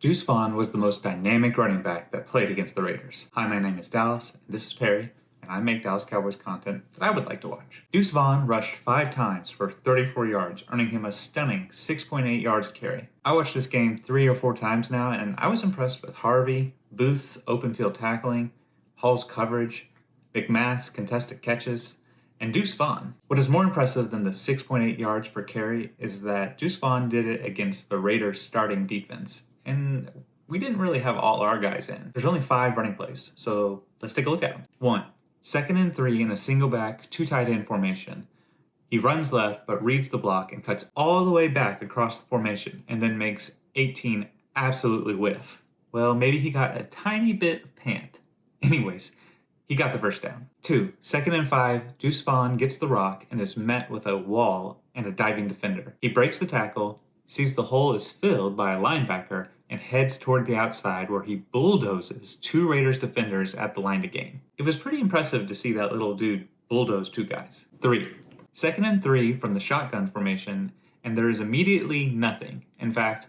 Deuce Vaughn was the most dynamic running back that played against the Raiders. Hi, my name is Dallas, and this is Perry, and I make Dallas Cowboys content that I would like to watch. Deuce Vaughn rushed 5 times for 34 yards, earning him a stunning 6.8 yards a carry. I watched this game 3 or 4 times now, and I was impressed with Harvey, Booth's open field tackling, Hall's coverage, McMath's contested catches, and Deuce Vaughn. What is more impressive than the 6.8 yards per carry is that Deuce Vaughn did it against the Raiders' starting defense. And we didn't really have all our guys in. There's only 5 running plays, so let's take a look at them. 1. 2nd and 3 in a single back, 2 tight end formation. He runs left, but reads the block and cuts all the way back across the formation, and then makes 18 absolutely whiff. Well, maybe he got a tiny bit of pant. Anyways, he got the first down. 2. 2nd and 5, Deuce Vaughn gets the rock and is met with a wall and a diving defender. He breaks the tackle, sees the hole is filled by a linebacker, and heads toward the outside where he bulldozes 2 Raiders defenders at the line to gain. It was pretty impressive to see that little dude bulldoze 2 guys. 3. 2nd and 3 from the shotgun formation, and there is immediately nothing. In fact,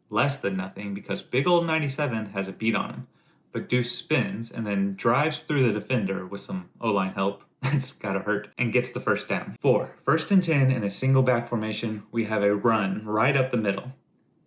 less than nothing, because big old 97 has a beat on him. But Deuce spins and then drives through the defender with some O-line help. It's gotta hurt, and gets the first down. 4. 1st and 10 in a single back formation, we have a run right up the middle.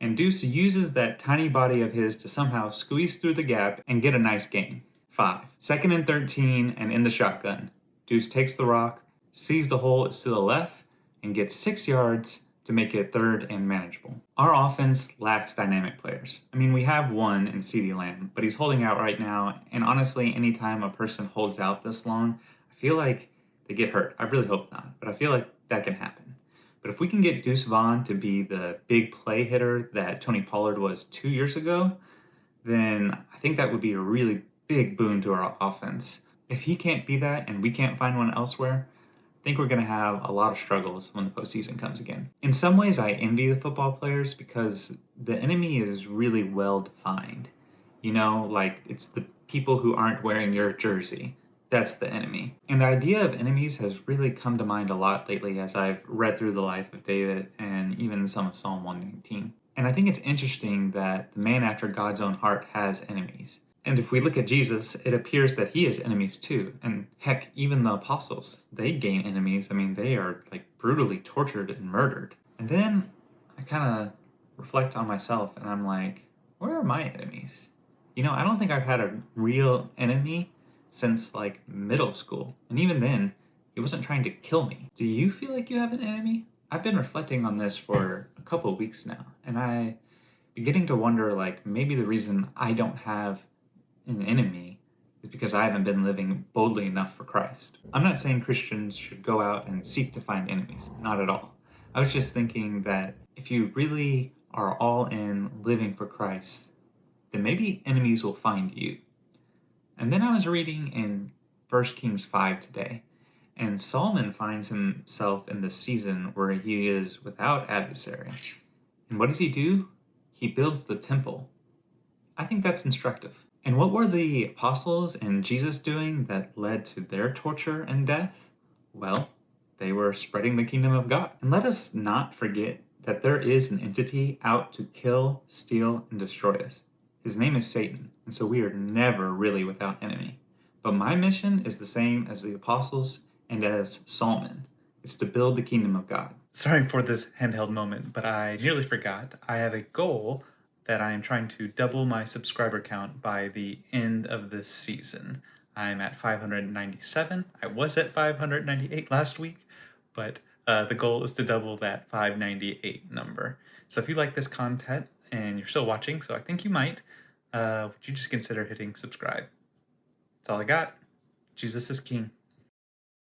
And Deuce uses that tiny body of his to somehow squeeze through the gap and get a nice gain. 5. 2nd and 13 and in the shotgun. Deuce takes the rock, sees the hole is to the left, and gets 6 yards to make it 3rd and manageable. Our offense lacks dynamic players. I mean, we have one in CeeDee Lamb, but he's holding out right now, and honestly, anytime a person holds out this long, I feel like they get hurt. I really hope not, but I feel like that can happen. But if we can get Deuce Vaughn to be the big play hitter that Tony Pollard was 2 years ago, then I think that would be a really big boon to our offense. If he can't be that and we can't find one elsewhere, I think we're going to have a lot of struggles when the postseason comes again. In some ways, I envy the football players because the enemy is really well defined. You know, like it's the people who aren't wearing your jersey. That's the enemy. And the idea of enemies has really come to mind a lot lately as I've read through the life of David and even some of Psalm 119. And I think it's interesting that the man after God's own heart has enemies. And if we look at Jesus, it appears that he has enemies too. And heck, even the apostles, they gain enemies. I mean, they are like brutally tortured and murdered. And then I kind of reflect on myself and I'm like, where are my enemies? You know, I don't think I've had a real enemy since like middle school. And even then, he wasn't trying to kill me. Do you feel like you have an enemy? I've been reflecting on this for a couple of weeks now, and I'm beginning to wonder like maybe the reason I don't have an enemy is because I haven't been living boldly enough for Christ. I'm not saying Christians should go out and seek to find enemies, not at all. I was just thinking that if you really are all in living for Christ, then maybe enemies will find you. And then I was reading in 1 Kings 5 today, and Solomon finds himself in the season where he is without adversary. And what does he do? He builds the temple. I think that's instructive. And what were the apostles and Jesus doing that led to their torture and death? Well, they were spreading the kingdom of God. And let us not forget that there is an entity out to kill, steal, and destroy us. His name is Satan, and so we are never really without enemy. But my mission is the same as the apostles and as Solomon. It's to build the kingdom of God. Sorry for this handheld moment, but I nearly forgot. I have a goal that I am trying to double my subscriber count by the end of this season. I'm at 597. I was at 598 last week, but the goal is to double that 598 number. So if you like this content and you're still watching, so I think you might, would you just consider hitting subscribe? That's all I got. Jesus is king.